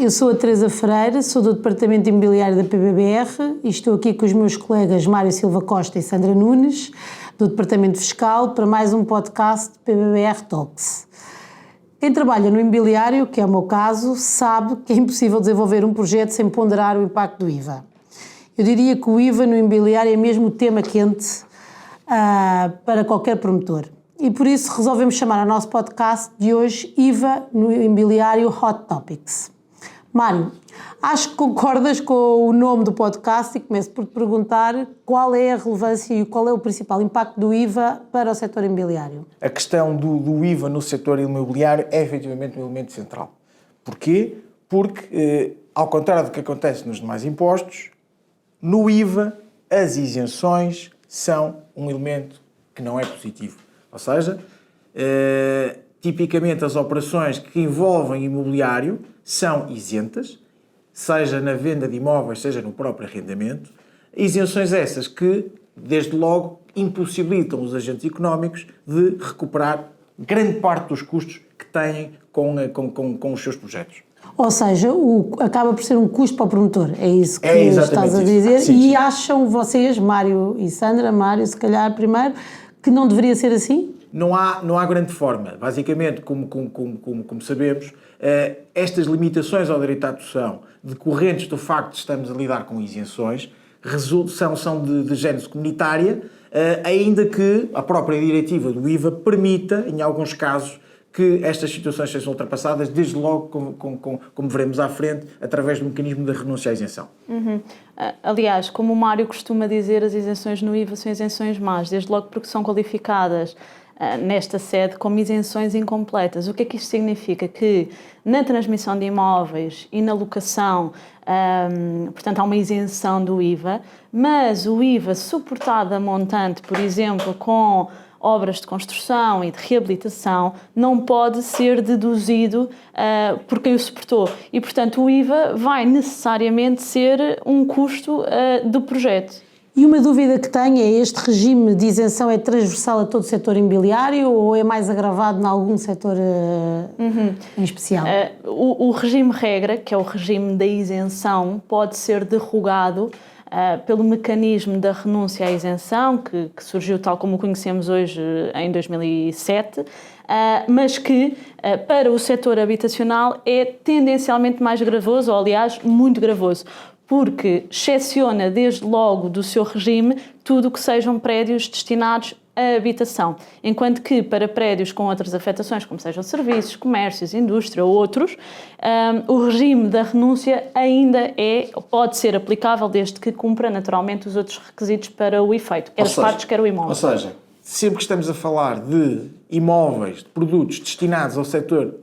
eu sou a Teresa Ferreira, sou do Departamento Imobiliário da PBBR e estou aqui com os meus colegas Mário Silva Costa e Sandra Nunes, do Departamento Fiscal, para mais um podcast de PBBR Talks. Quem trabalha no imobiliário, que é o meu caso, sabe que é impossível desenvolver um projeto sem ponderar o impacto do IVA. Eu diria que o IVA no imobiliário é mesmo o tema quente para qualquer promotor. E por isso resolvemos chamar o nosso podcast de hoje IVA no imobiliário Hot Topics. Mário, acho que concordas com o nome do podcast e começo por te perguntar qual é a relevância e qual é o principal impacto do IVA para o setor imobiliário. A questão do IVA no setor imobiliário é efetivamente um elemento central. Porquê? Porque, ao contrário do que acontece nos demais impostos, no IVA as isenções são um elemento que não é positivo. Ou seja, tipicamente as operações que envolvem imobiliário são isentas, seja na venda de imóveis, seja no próprio arrendamento. Isenções essas que, desde logo, impossibilitam os agentes económicos de recuperar grande parte dos custos que têm com os seus projetos. Ou seja, acaba por ser um custo para o promotor, é isso que estás a dizer. Sim. E acham vocês, Mário e Sandra, Mário se calhar primeiro, que não deveria ser assim? Não há grande forma. Basicamente, como sabemos, estas limitações ao direito à adoção decorrentes do facto de estarmos a lidar com isenções são de gênese comunitária, ainda que a própria diretiva do IVA permita, em alguns casos, que estas situações sejam ultrapassadas, desde logo, como veremos à frente, através do mecanismo da renúncia à isenção. Aliás, como o Mário costuma dizer, as isenções no IVA são isenções más, desde logo porque são qualificadas nesta sede como isenções incompletas. O que é que isto significa? Que na transmissão de imóveis e na locação, portanto, há uma isenção do IVA, mas o IVA suportado a montante, por exemplo, com obras de construção e de reabilitação, não pode ser deduzido por quem o suportou. E, portanto, o IVA vai necessariamente ser um custo do projeto. E uma dúvida que tenho é, este regime de isenção é transversal a todo o setor imobiliário ou é mais agravado em algum setor em especial? O regime regra, que é o regime da isenção, pode ser derrogado pelo mecanismo da renúncia à isenção, que surgiu tal como o conhecemos hoje em 2007, mas que para o setor habitacional é tendencialmente mais gravoso, ou aliás, muito gravoso, porque excepciona desde logo do seu regime tudo o que sejam prédios destinados à habitação, enquanto que para prédios com outras afetações, como sejam serviços, comércios, indústria ou outros, o regime da renúncia ainda pode ser aplicável desde que cumpra naturalmente os outros requisitos para o efeito, quer as partes, quer o imóvel. Ou seja, sempre que estamos a falar de imóveis, de produtos destinados ao setor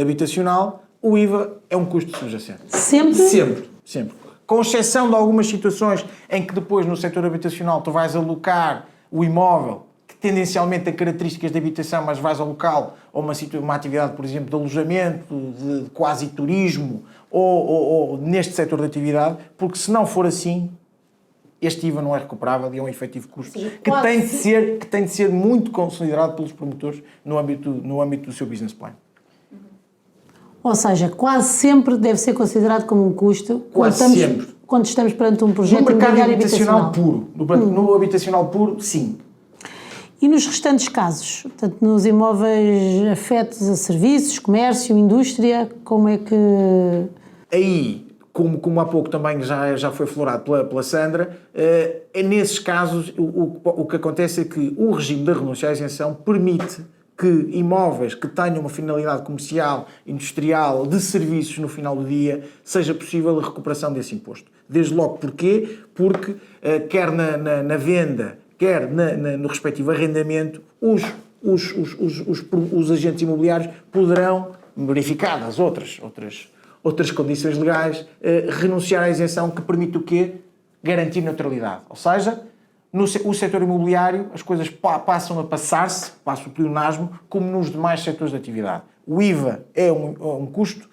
habitacional, o IVA é um custo subjacente. Sempre? Sempre. Com exceção de algumas situações em que depois no setor habitacional tu vais alocar o imóvel, que tendencialmente tem características de habitação, mas vais alocá-lo a uma atividade, por exemplo, de alojamento, de quase turismo, ou neste setor de atividade, porque se não for assim, este IVA não é recuperável e é um efetivo custo que tem de ser muito considerado pelos promotores no âmbito do seu business plan. Ou seja, quase sempre deve ser considerado como um custo quando estamos perante um projeto imobiliário habitacional puro. No habitacional puro, sim. E nos restantes casos? Portanto, nos imóveis afetos a serviços, comércio, indústria, como é que... Aí, como há pouco também já foi aflorado pela Sandra, nesses casos o que acontece é que o regime da renúncia à isenção permite que imóveis que tenham uma finalidade comercial, industrial, de serviços no final do dia, seja possível a recuperação desse imposto. Desde logo porquê? Porque quer na venda, quer no respectivo arrendamento, os agentes imobiliários poderão, verificadas outras condições legais, renunciar à isenção que permite o quê? Garantir neutralidade. Ou seja, no setor imobiliário as coisas passam a passar-se, passa o pleonasmo, como nos demais setores de atividade. O IVA é um custo,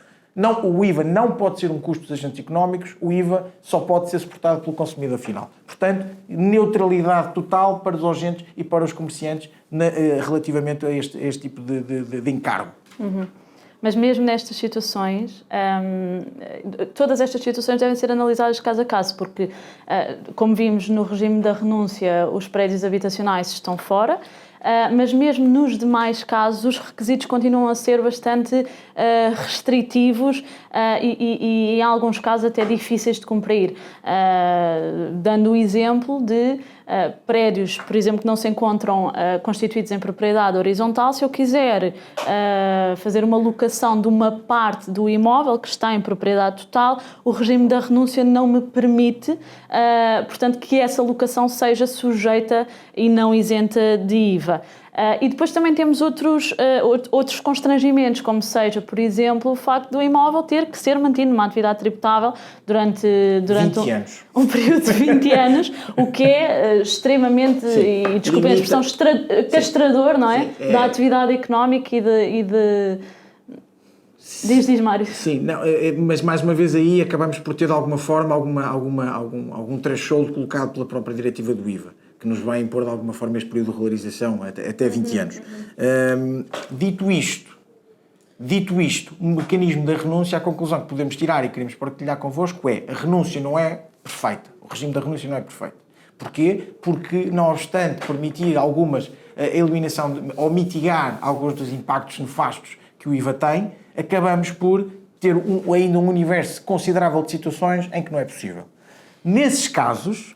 o IVA não pode ser um custo dos agentes económicos, o IVA só pode ser suportado pelo consumidor final. Portanto, neutralidade total para os agentes e para os comerciantes relativamente a este tipo de encargo. mas mesmo nestas situações, todas estas situações devem ser analisadas caso a caso, porque, como vimos no regime da renúncia, os prédios habitacionais estão fora, mas mesmo nos demais casos os requisitos continuam a ser bastante restritivos e em alguns casos até difíceis de cumprir, dando o exemplo de prédios, por exemplo, que não se encontram constituídos em propriedade horizontal. Se eu quiser fazer uma locação de uma parte do imóvel que está em propriedade total, o regime da renúncia não me permite, portanto, que essa locação seja sujeita e não isenta de IVA. E depois também temos outros constrangimentos, como seja, por exemplo, o facto do imóvel ter que ser mantido numa atividade tributável durante 20 anos. Um período de 20 anos, o que é extremamente, e desculpem a expressão, castrador, não é? Da atividade económica e de... Diz, Mário. Sim, não, mas mais uma vez aí acabamos por ter de alguma forma algum threshold colocado pela própria diretiva do IVA, que nos vai impor de alguma forma este período de regularização até 20 anos. Dito isto, o mecanismo da renúncia, a conclusão que podemos tirar e queremos partilhar convosco é: a renúncia não é perfeita, o regime da renúncia não é perfeito. Porquê? Porque, não obstante permitir algumas eliminação ou mitigar alguns dos impactos nefastos que o IVA tem, acabamos por ter ainda um universo considerável de situações em que não é possível. Nesses casos,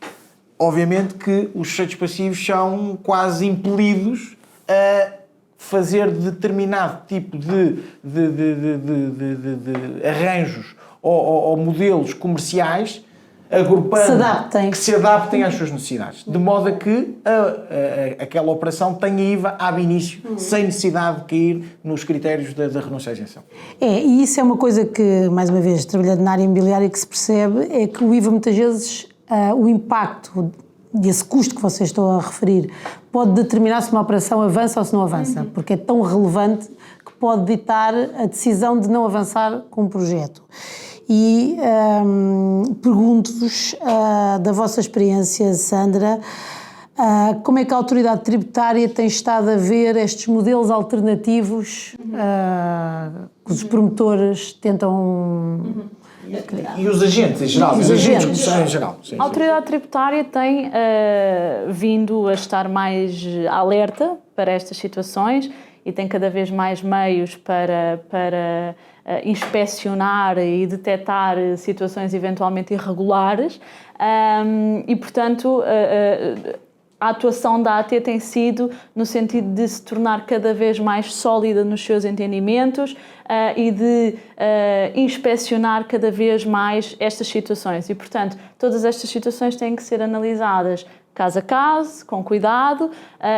obviamente que os sujeitos passivos são quase impelidos a fazer determinado tipo de arranjos ou modelos comerciais agrupando, que se adaptem às suas necessidades, de modo a que aquela operação tenha IVA ab início, sem necessidade de cair nos critérios da renúncia à isenção. E isso é uma coisa que, mais uma vez, trabalhando na área imobiliária, que se percebe, é que o IVA muitas vezes, o impacto desse custo que vocês estão a referir, pode determinar se uma operação avança ou se não avança, porque é tão relevante que pode ditar a decisão de não avançar com o projeto. E pergunto-vos, da vossa experiência, Sandra, como é que a autoridade tributária tem estado a ver estes modelos alternativos que os promotores tentam... E os agentes em geral, os agentes que são em geral. Sim, a autoridade tributária tem vindo a estar mais alerta para estas situações e tem cada vez mais meios para inspecionar e detectar situações eventualmente irregulares e, portanto, a atuação da AT tem sido no sentido de se tornar cada vez mais sólida nos seus entendimentos e de inspecionar cada vez mais estas situações. E, portanto, todas estas situações têm que ser analisadas caso a caso, com cuidado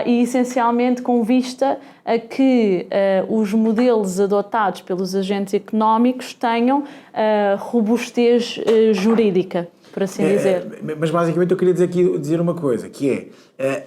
e, essencialmente, com vista a que os modelos adotados pelos agentes económicos tenham robustez jurídica, por assim dizer. Mas, basicamente, eu queria dizer uma coisa, que é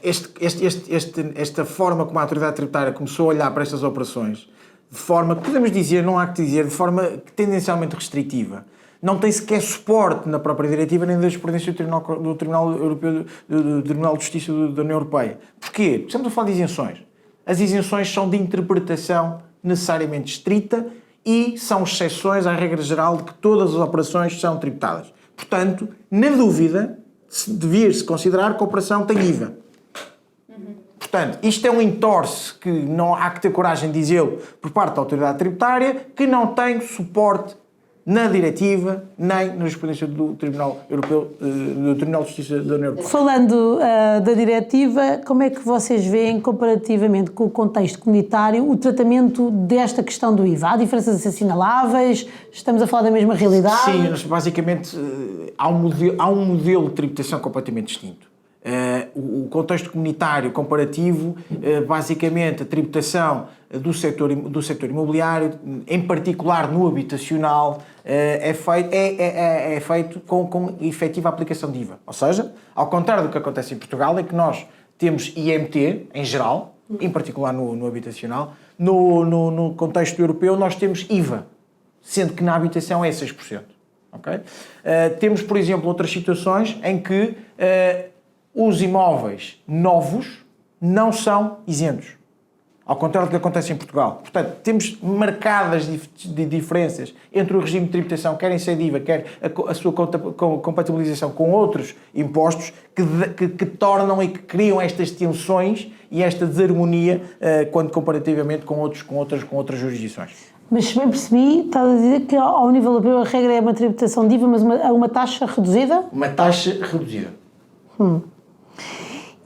esta forma como a autoridade tributária começou a olhar para estas operações, de forma, podemos dizer, não há que dizer, de forma tendencialmente restritiva. Não tem sequer suporte na própria diretiva nem da jurisprudência do Tribunal Europeu, do Tribunal de Justiça da União Europeia. Porquê? Porque estamos a falar de isenções. As isenções são de interpretação necessariamente estrita e são exceções à regra geral de que todas as operações são tributadas. Portanto, na dúvida, devia-se considerar que a operação tem IVA. Portanto, isto é um entorce que não há que ter coragem de dizê-lo por parte da autoridade tributária, que não tem suporte na diretiva, nem na jurisprudência do Tribunal Europeu, do Tribunal de Justiça da União Europeia. Falando da diretiva, como é que vocês veem, comparativamente com o contexto comunitário, o tratamento desta questão do IVA? Há diferenças assinaláveis? Estamos a falar da mesma realidade? Sim, basicamente há um modelo de tributação completamente distinto. O contexto comunitário comparativo, basicamente a tributação do setor imobiliário, em particular no habitacional, é feito com efetiva aplicação de IVA. Ou seja, ao contrário do que acontece em Portugal, é que nós temos IMT em geral, em particular no habitacional, no contexto europeu nós temos IVA, sendo que na habitação é 6%. Okay? Temos, por exemplo, outras situações em que os imóveis novos não são isentos. ao contrário do que acontece em Portugal. Portanto, temos marcadas diferenças entre o regime de tributação, quer em IVA, quer a sua compatibilização com outros impostos, que tornam e que criam estas tensões e esta desarmonia quando comparativamente com outras jurisdições. Mas se bem percebi, está a dizer que ao nível europeu a regra é uma tributação de IVA, mas a uma taxa reduzida? Uma taxa reduzida.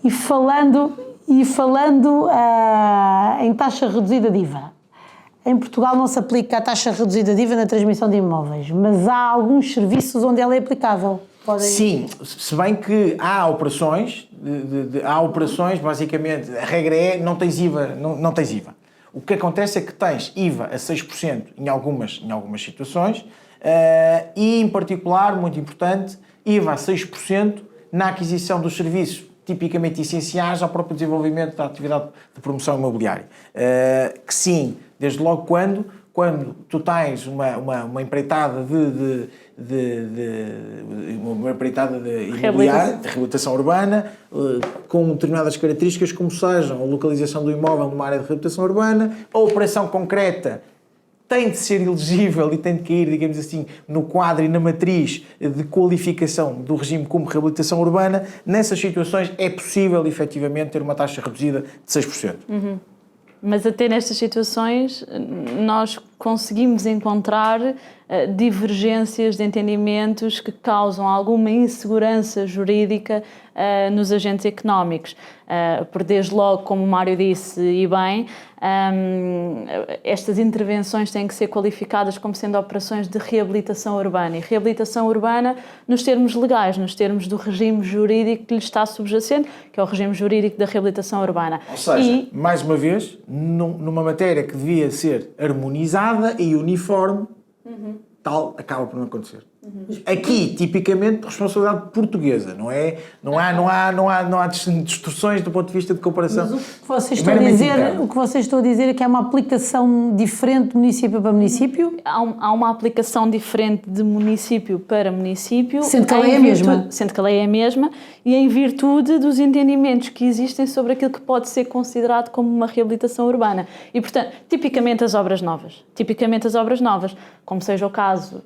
E falando em taxa reduzida de IVA, em Portugal não se aplica a taxa reduzida de IVA na transmissão de imóveis, mas há alguns serviços onde ela é aplicável. Sim, se bem que há operações, basicamente, a regra é não tens IVA, não tens IVA. O que acontece é que tens IVA a 6% em algumas situações e, em particular, muito importante, IVA a 6% na aquisição dos serviços tipicamente essenciais ao próprio desenvolvimento da atividade de promoção imobiliária. Que sim, desde logo quando tu tens uma empreitada uma empreitada de imobiliária, de reabilitação urbana, com determinadas características, como sejam a localização do imóvel numa área de reabilitação urbana, a operação concreta tem de ser elegível e tem de cair, digamos assim, no quadro e na matriz de qualificação do regime como reabilitação urbana. Nessas situações é possível, efetivamente, ter uma taxa reduzida de 6%. Mas até nestas situações nós conseguimos encontrar divergências de entendimentos que causam alguma insegurança jurídica nos agentes económicos. Por desde logo, como o Mário disse e bem, estas intervenções têm que ser qualificadas como sendo operações de reabilitação urbana. E reabilitação urbana nos termos legais, nos termos do regime jurídico que lhe está subjacente, que é o regime jurídico da reabilitação urbana. Ou seja, mais uma vez, numa matéria que devia ser harmonizada e uniforme, tal acaba por não acontecer. Aqui, tipicamente, responsabilidade portuguesa, não há distorções do ponto de vista de comparação. Mas o que vocês estão a dizer é que há uma aplicação diferente de município para município? Há uma aplicação diferente de município para município. Sendo que a lei é a mesma. Sendo que a lei é a mesma e em virtude dos entendimentos que existem sobre aquilo que pode ser considerado como uma reabilitação urbana. E, portanto, tipicamente as obras novas, como seja o caso,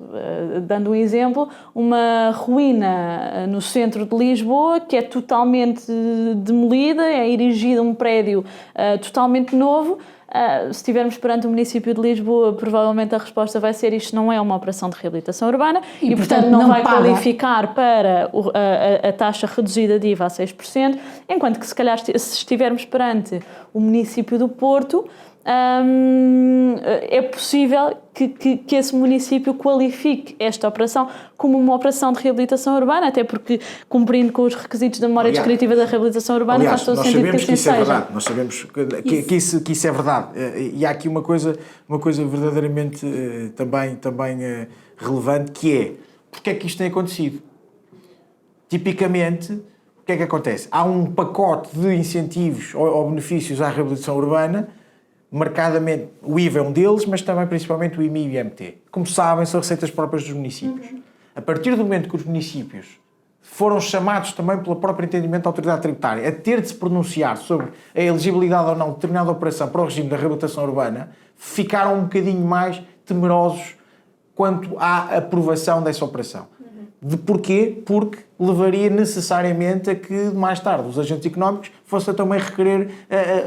dando um exemplo, uma ruína no centro de Lisboa que é totalmente demolida, é erigida um prédio totalmente novo. Se estivermos perante o município de Lisboa, provavelmente a resposta vai ser: isto não é uma operação de reabilitação urbana e portanto, não vai qualificar para a taxa reduzida de IVA a 6%, enquanto que, se calhar, se estivermos perante o município do Porto, é possível que esse município qualifique esta operação como uma operação de reabilitação urbana, até porque, cumprindo com os requisitos da memória descritiva da reabilitação urbana, faz todo sentido que assim seja. Nós sabemos que isso é verdade. E há aqui uma coisa verdadeiramente também relevante, que é: porque é que isto tem acontecido? Tipicamente, o que é que acontece? Há um pacote de incentivos ou benefícios à reabilitação urbana. Marcadamente, o IVA é um deles, mas também principalmente o IMI e o IMT. Como sabem, são receitas próprias dos municípios. A partir do momento que os municípios foram chamados também pelo próprio entendimento da autoridade tributária a ter de se pronunciar sobre a elegibilidade ou não de determinada operação para o regime da reabilitação urbana, ficaram um bocadinho mais temerosos quanto à aprovação dessa operação. Porquê? Porque levaria necessariamente a que, mais tarde, os agentes económicos fossem também requerer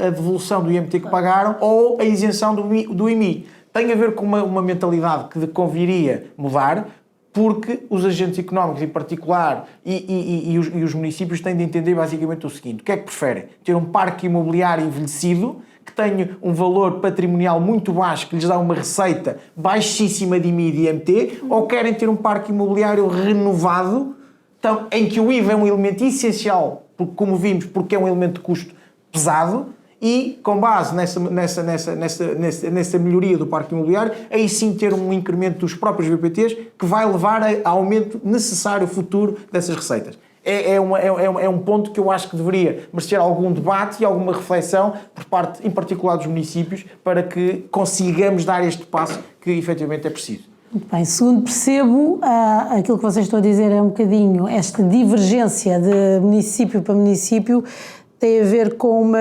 a devolução do IMT que pagaram ou a isenção do IMI. Tem a ver com uma mentalidade que conviria mudar, porque os agentes económicos, em particular, e os municípios têm de entender basicamente o seguinte: o que é que preferem? Ter um parque imobiliário envelhecido, que tenha um valor patrimonial muito baixo, que lhes dá uma receita baixíssima de IMI e de IMT, ou querem ter um parque imobiliário renovado, então, em que o IVA é um elemento essencial, porque, como vimos, porque é um elemento de custo pesado, e com base nessa melhoria do parque imobiliário, aí sim ter um incremento dos próprios VPTs que vai levar a aumento necessário futuro dessas receitas. É um ponto que eu acho que deveria merecer algum debate e alguma reflexão por parte, em particular, dos municípios, para que consigamos dar este passo que efetivamente é preciso. Muito bem, segundo percebo, aquilo que vocês estão a dizer é um bocadinho esta divergência de município para município tem a ver com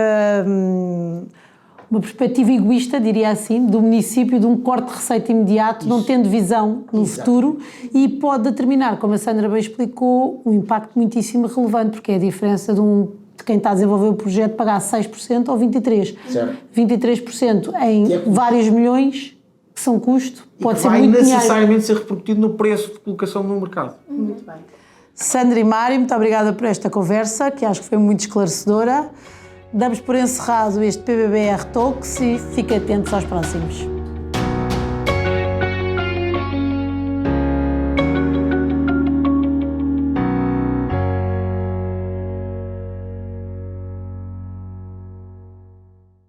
uma perspectiva egoísta, diria assim, do município, de um corte de receita imediato, não tendo visão no futuro, e pode determinar, como a Sandra bem explicou, um impacto muitíssimo relevante, porque é a diferença de quem está a desenvolver o projeto pagar 6% ou 23%. Certo. 23% em vários milhões, que são custo, pode ser vai muito dinheiro. necessariamente ser repercutido no preço de colocação no mercado. Muito bem. Sandra e Mário, muito obrigada por esta conversa, que acho que foi muito esclarecedora. Damos por encerrado este PBBR Talks e fiquem atentos aos próximos.